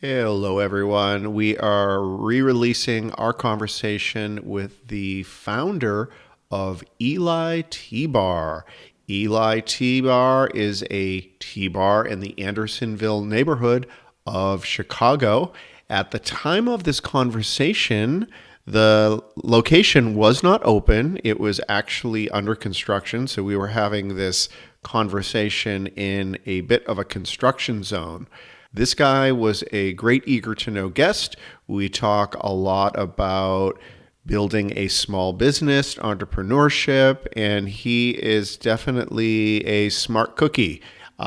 Hello, everyone. We are re-releasing our conversation with the founder of Eli Tea Bar. Eli Tea Bar is a tea bar in the Andersonville neighborhood of Chicago. At the time of this conversation, the location was not open. It was actually under construction. So we were having this conversation in a bit of a construction zone. This guy was a great eager to know guest. We talk a lot about building a small business, entrepreneurship, and he is definitely a smart cookie.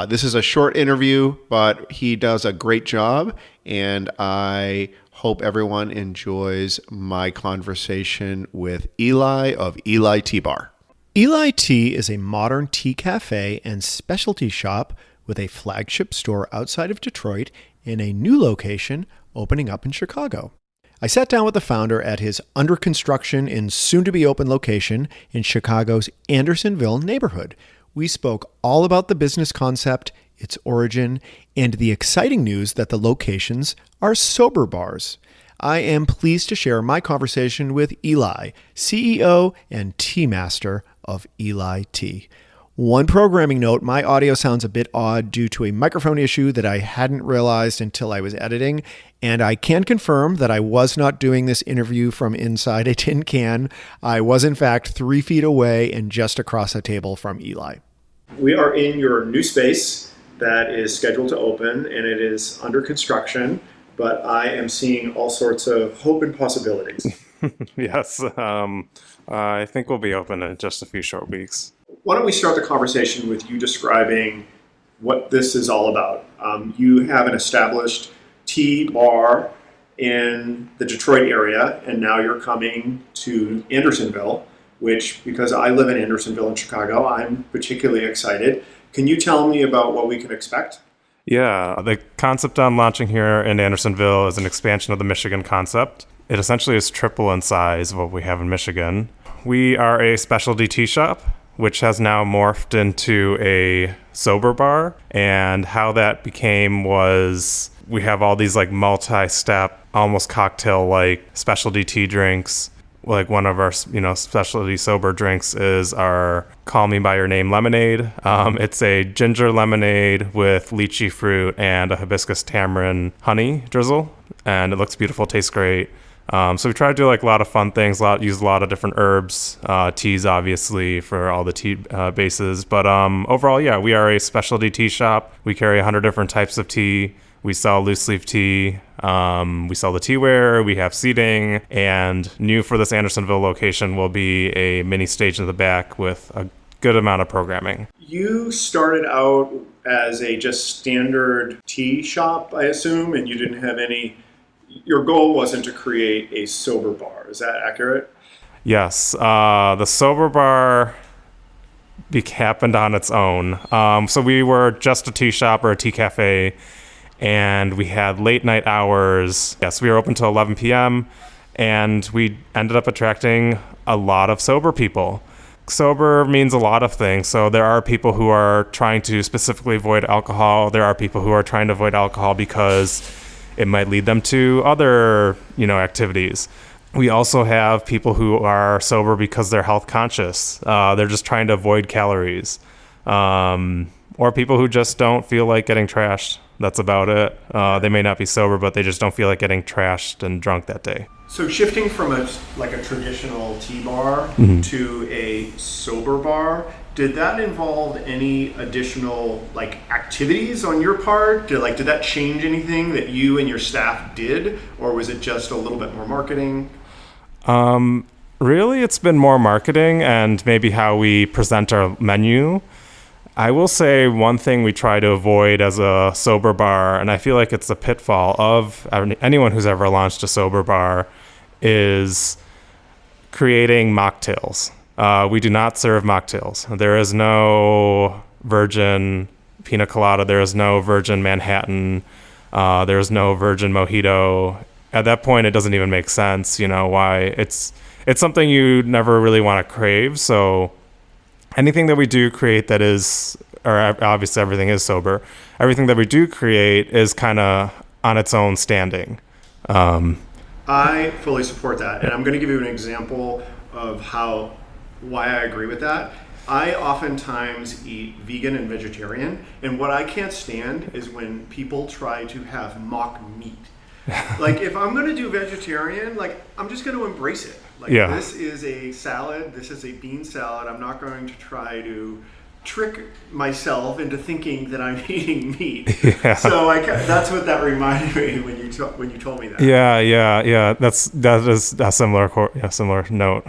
This is a short interview, but he does a great job, and I hope everyone enjoys my conversation with Eli of Eli Tea Bar. Eli Tea is a modern tea cafe and specialty shop with a flagship store outside of Detroit and a new location opening up in Chicago. I sat down with the founder at his under construction and soon-to-be-open location in Chicago's Andersonville neighborhood. We spoke all about the business concept, its origin, and the exciting news that the locations are sober bars. I am pleased to share my conversation with Eli, CEO and tea master of Eli Tea. One programming note, my audio sounds a bit odd due to a microphone issue that I hadn't realized until I was editing, and I can confirm that I was not doing this interview from inside a tin can. I was in fact 3 feet away and just across a table from Eli. We are in your new space that is scheduled to open, and it is under construction, but I am seeing all sorts of hope and possibilities. Yes, I think we'll be open in just a few short weeks. Why don't we start the conversation with you describing what this is all about? You have an established tea bar in the Detroit area, and now you're coming to Andersonville, which, because I live in Andersonville in Chicago, I'm particularly excited. Can you tell me about what we can expect? Yeah, the concept I'm launching here in Andersonville is an expansion of the Michigan concept. It essentially is triple in size of what we have in Michigan. We are a specialty tea shop, which has now morphed into a sober bar. And how that became was we have all these like multi-step, almost cocktail-like specialty tea drinks. Like one of our, specialty sober drinks is our Call Me By Your Name lemonade. It's a ginger lemonade with lychee fruit and a hibiscus tamarind honey drizzle. And it looks beautiful, tastes great. So we try to do like a lot of fun things, use a lot of different herbs, teas obviously for all the tea bases. But overall, yeah, we are a specialty tea shop. We carry 100 different types of tea. We sell loose leaf tea. We sell the teaware. We have seating. And new for this Andersonville location will be a mini stage in the back with a good amount of programming. You started out as a just standard tea shop, I assume, and you didn't have any... Your goal wasn't to create a sober bar. Is that accurate? Yes. The sober bar happened on its own. So we were just a tea shop or a tea cafe, and we had late night hours. Yes, we were open till 11 p.m., and we ended up attracting a lot of sober people. Sober means a lot of things. So there are people who are trying to specifically avoid alcohol. There are people who are trying to avoid alcohol because it might lead them to other, activities. We also have people who are sober because they're health conscious. They're just trying to avoid calories. Or people who just don't feel like getting trashed. That's about it. They may not be sober, but they just don't feel like getting trashed and drunk that day. So shifting from a traditional tea bar to a sober bar, did that involve any additional activities on your part? Did that change anything that you and your staff did, or was it just a little bit more marketing? Really, it's been more marketing and maybe how we present our menu. I will say one thing we try to avoid as a sober bar, and I feel like it's a pitfall of anyone who's ever launched a sober bar, is creating mocktails. We do not serve mocktails. There is no virgin pina colada. There is no virgin Manhattan. There is no virgin mojito. At that point, it doesn't even make sense, why it's something you never really want to crave. So anything that we do create that is, or obviously everything is sober, everything that we do create is kind of on its own standing. I fully support that, and I'm going to give you an example of why I agree with that. I oftentimes eat vegan and vegetarian, and what I can't stand is when people try to have mock meat. Like, if I'm going to do vegetarian, like, I'm just going to embrace it. Like, This is a salad, this is a bean salad. I'm not going to try to trick myself into thinking that I'm eating meat. Yeah. So that's what that reminded me when you told me that. Yeah. That is a similar note.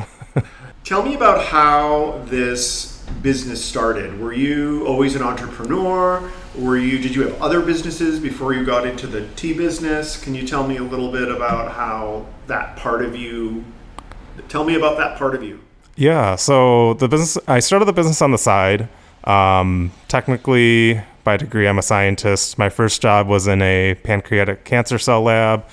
Tell me about how this business started. Were you always an entrepreneur? Did you have other businesses before you got into the tea business? Can you tell me a little bit about tell me about that part of you? Yeah, so I started the business on the side. Technically, by degree, I'm a scientist. My first job was in a pancreatic cancer cell lab,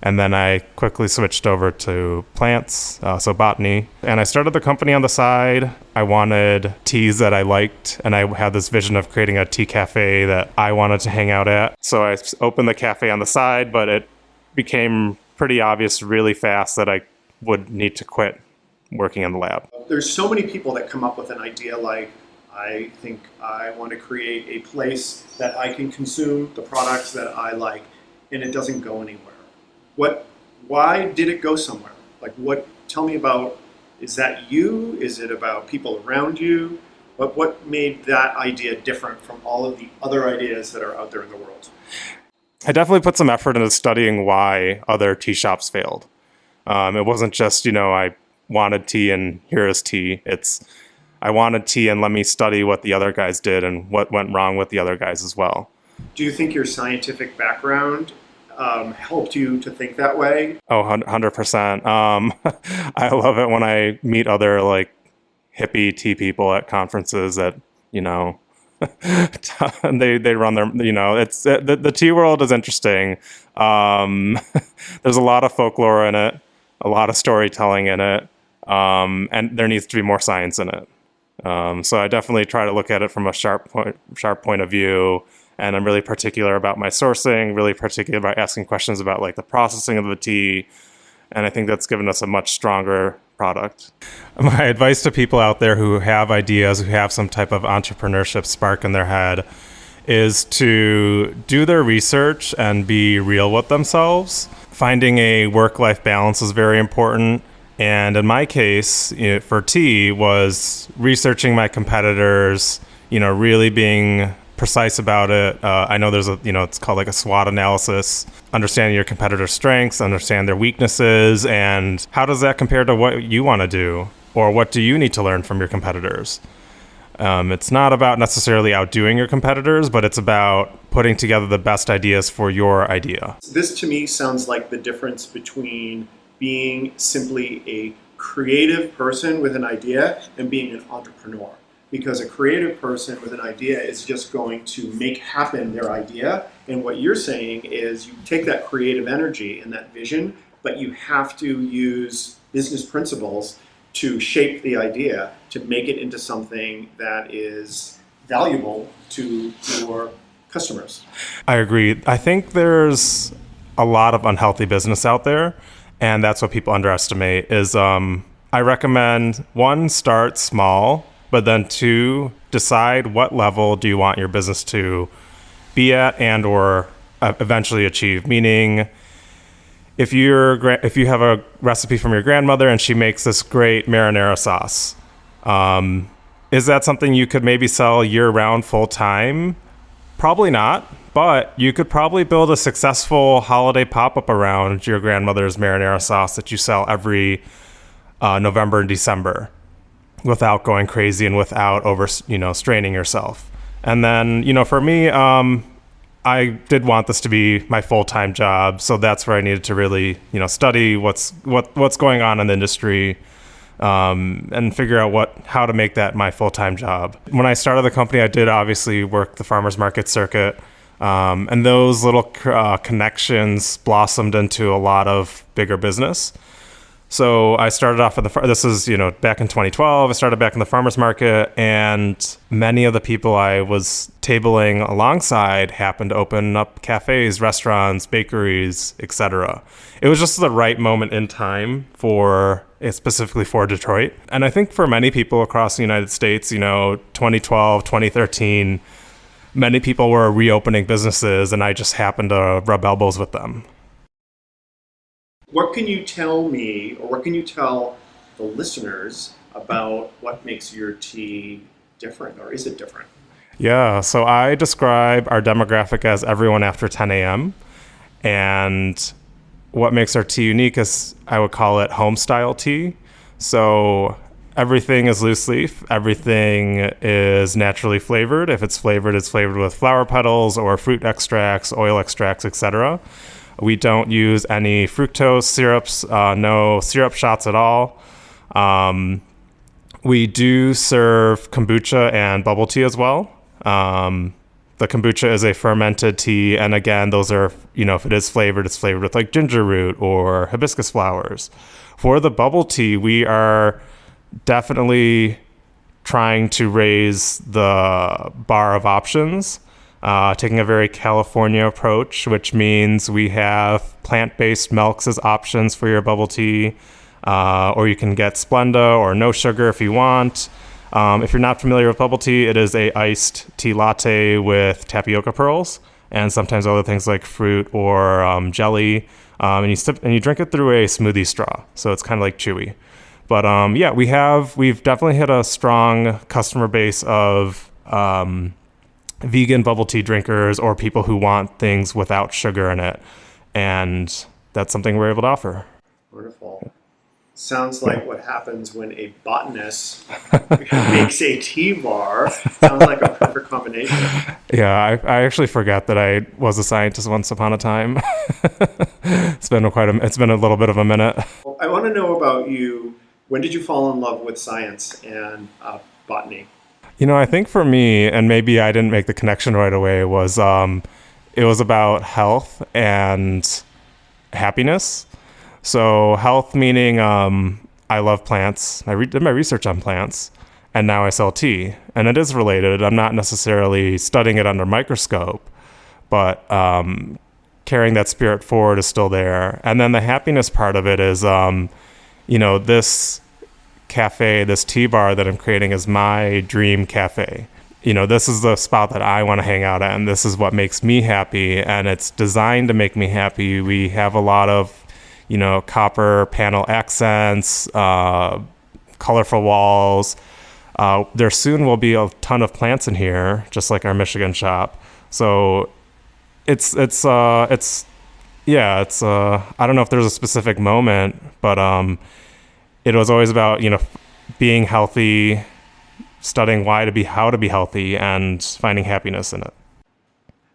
and then I quickly switched over to plants, so botany. And I started the company on the side. I wanted teas that I liked, and I had this vision of creating a tea cafe that I wanted to hang out at. So I opened the cafe on the side, but it became pretty obvious really fast that I would need to quit working in the lab. There's so many people that come up with an idea like, I think I want to create a place that I can consume the products that I like, and it doesn't go anywhere. Why did it go somewhere? Like, tell me about, is that you? Is it about people around you? What made that idea different from all of the other ideas that are out there in the world? I definitely put some effort into studying why other tea shops failed. It wasn't just, I wanted tea and here is tea. I wanted tea and let me study what the other guys did and what went wrong with the other guys as well. Do you think your scientific background helped you to think that way? Oh, 100%. I love it when I meet other hippie tea people at conferences that, they run their, it's the tea world is interesting. There's a lot of folklore in it, a lot of storytelling in it, and there needs to be more science in it. So I definitely try to look at it from a sharp point of view, and I'm really particular about my sourcing, really particular about asking questions about the processing of the tea, and I think that's given us a much stronger product. My advice to people out there who have ideas, who have some type of entrepreneurship spark in their head, is to do their research and be real with themselves. Finding a work-life balance is very important. And in my case, for tea, was researching my competitors, really being precise about it. I know there's it's called a SWOT analysis, understanding your competitors' strengths, understand their weaknesses, and how does that compare to what you want to do? Or what do you need to learn from your competitors? It's not about necessarily outdoing your competitors, but it's about putting together the best ideas for your idea. This to me sounds like the difference between being simply a creative person with an idea and being an entrepreneur. Because a creative person with an idea is just going to make happen their idea. And what you're saying is you take that creative energy and that vision, but you have to use business principles to shape the idea, to make it into something that is valuable to your customers. I agree. I think there's a lot of unhealthy business out there, and that's what people underestimate is I recommend, 1, start small, but then 2, decide what level do you want your business to be at and or eventually achieve. Meaning, if you have a recipe from your grandmother and she makes this great marinara sauce, is that something you could maybe sell year-round full-time? Probably not, but you could probably build a successful holiday pop-up around your grandmother's marinara sauce that you sell every November and December, without going crazy and without straining yourself. And then, for me, I did want this to be my full-time job. So that's where I needed to really, study what's going on in the industry, and figure out how to make that my full-time job. When I started the company, I did obviously work the farmers market circuit. And those little connections blossomed into a lot of bigger business. So I started off at this is, back in 2012. I started back in the farmer's market, and many of the people I was tabling alongside happened to open up cafes, restaurants, bakeries, etc. It was just the right moment in time specifically for Detroit. And I think for many people across the United States, 2012, 2013, many people were reopening businesses, and I just happened to rub elbows with them. What can you tell me, or what can you tell the listeners about what makes your tea different, or is it different? Yeah, so I describe our demographic as everyone after 10 a.m. And what makes our tea unique is I would call it home style tea. So everything is loose leaf. Everything is naturally flavored. If it's flavored with flower petals or fruit extracts, oil extracts, etc. We don't use any fructose syrups, no syrup shots at all. We do serve kombucha and bubble tea as well. The kombucha is a fermented tea, and again, those are, if it is flavored, it's flavored with like ginger root or hibiscus flowers. For the bubble tea, we are definitely trying to raise the bar of options. Taking a very California approach, which means we have plant-based milks as options for your bubble tea, or you can get Splenda or no sugar if you want. If you're not familiar with bubble tea, it is a iced tea latte with tapioca pearls and sometimes other things like fruit or jelly, and you drink it through a smoothie straw, so it's kind of like chewy. But we've definitely hit a strong customer base of vegan bubble tea drinkers or people who want things without sugar in it. And that's something we're able to offer. Wonderful. Sounds like what happens when a botanist makes a tea bar. Sounds like a perfect combination. Yeah, I actually forgot that I was a scientist once upon a time. It's been a little bit of a minute. Well, I want to know about you. When did you fall in love with science and botany? I think for me, and maybe I didn't make the connection right away, was it was about health and happiness. So health meaning I love plants. I did my research on plants, and now I sell tea. And it is related. I'm not necessarily studying it under a microscope, but carrying that spirit forward is still there. And then the happiness part of it is, this cafe, this tea bar that I'm creating is my dream cafe. This is the spot that I want to hang out at, and this is what makes me happy, and it's designed to make me happy. We have a lot of, copper panel accents, colorful walls. There soon will be a ton of plants in here, just like our Michigan shop. So it's I don't know if there's a specific moment, but it was always about, being healthy, studying how to be healthy, and finding happiness in it.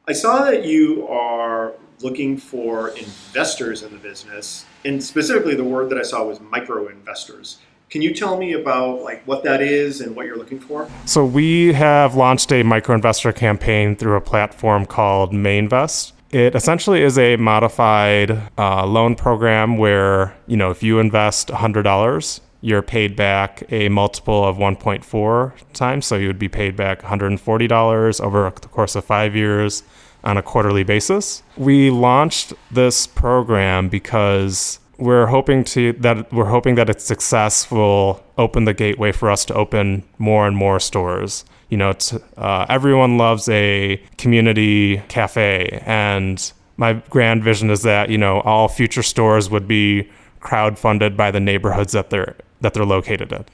I saw that you are looking for investors in the business, and specifically the word that I saw was micro investors. Can you tell me about what that is and what you're looking for? So we have launched a micro investor campaign through a platform called Mainvest. It essentially is a modified loan program where, if you invest $100, you're paid back a multiple of 1.4 times. So you would be paid back $140 over the course of 5 years on a quarterly basis. We launched this program because we're hoping that its success will open the gateway for us to open more and more stores. Everyone loves a community cafe, and my grand vision is that all future stores would be crowdfunded by the neighborhoods that they're located in.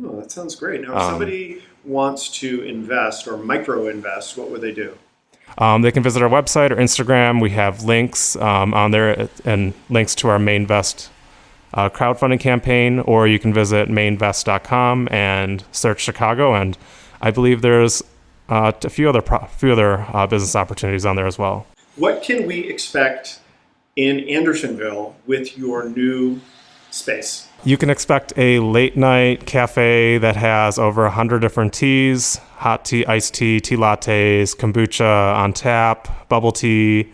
Oh, that sounds great. Now, if somebody wants to invest or micro invest, what would they do? They can visit our website or Instagram. We have links on there and links to our Mainvest crowdfunding campaign, or you can visit mainvest.com and search Chicago, and I believe there's a few other business opportunities on there as well. What can we expect in Andersonville with your new space? You can expect a late night cafe that has over 100 different teas, hot tea, iced tea, tea lattes, kombucha on tap, bubble tea,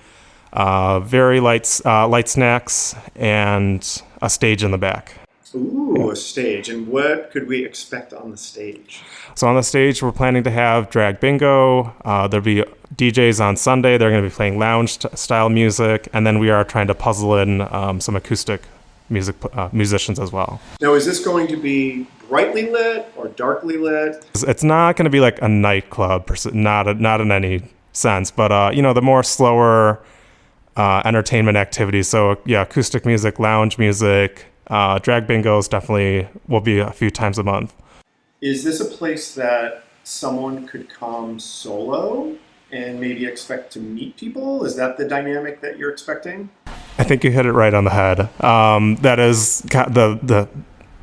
very light snacks, and a stage in the back. Ooh, a stage. And what could we expect on the stage? So on the stage, we're planning to have drag bingo. There'll be DJs on Sunday. They're going to be playing lounge-style music. And then we are trying to puzzle in some acoustic musicians as well. Now, is this going to be brightly lit or darkly lit? It's not going to be like a nightclub, not in any sense, but the more slower entertainment activities. So yeah, acoustic music, lounge music, drag bingos definitely will be a few times a month. Is this a place that someone could come solo and maybe expect to meet people? Is that the dynamic that you're expecting? I think you hit it right on the head. That is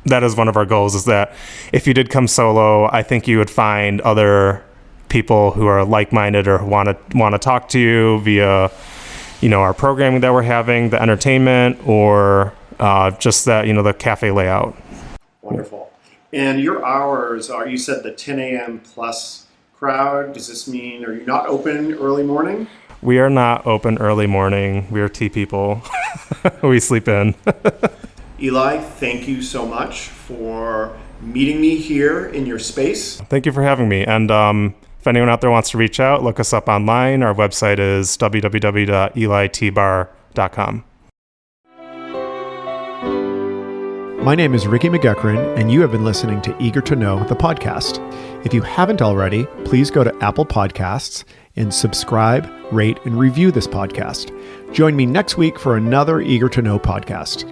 that is one of our goals, is that if you did come solo, I think you would find other people who are like-minded or want to talk to you via, our programming that we're having, the entertainment, or just that, the cafe layout. Wonderful. And your hours are, you said the 10 a.m. plus crowd. Does this mean, are you not open early morning? We are not open early morning. We are tea people. We sleep in. Eli, thank you so much for meeting me here in your space. Thank you for having me. And if anyone out there wants to reach out, look us up online. Our website is www.eliteabar.com. My name is Ricky McGuckran, and you have been listening to Eager to Know, the podcast. If you haven't already, please go to Apple Podcasts and subscribe, rate, and review this podcast. Join me next week for another Eager to Know podcast.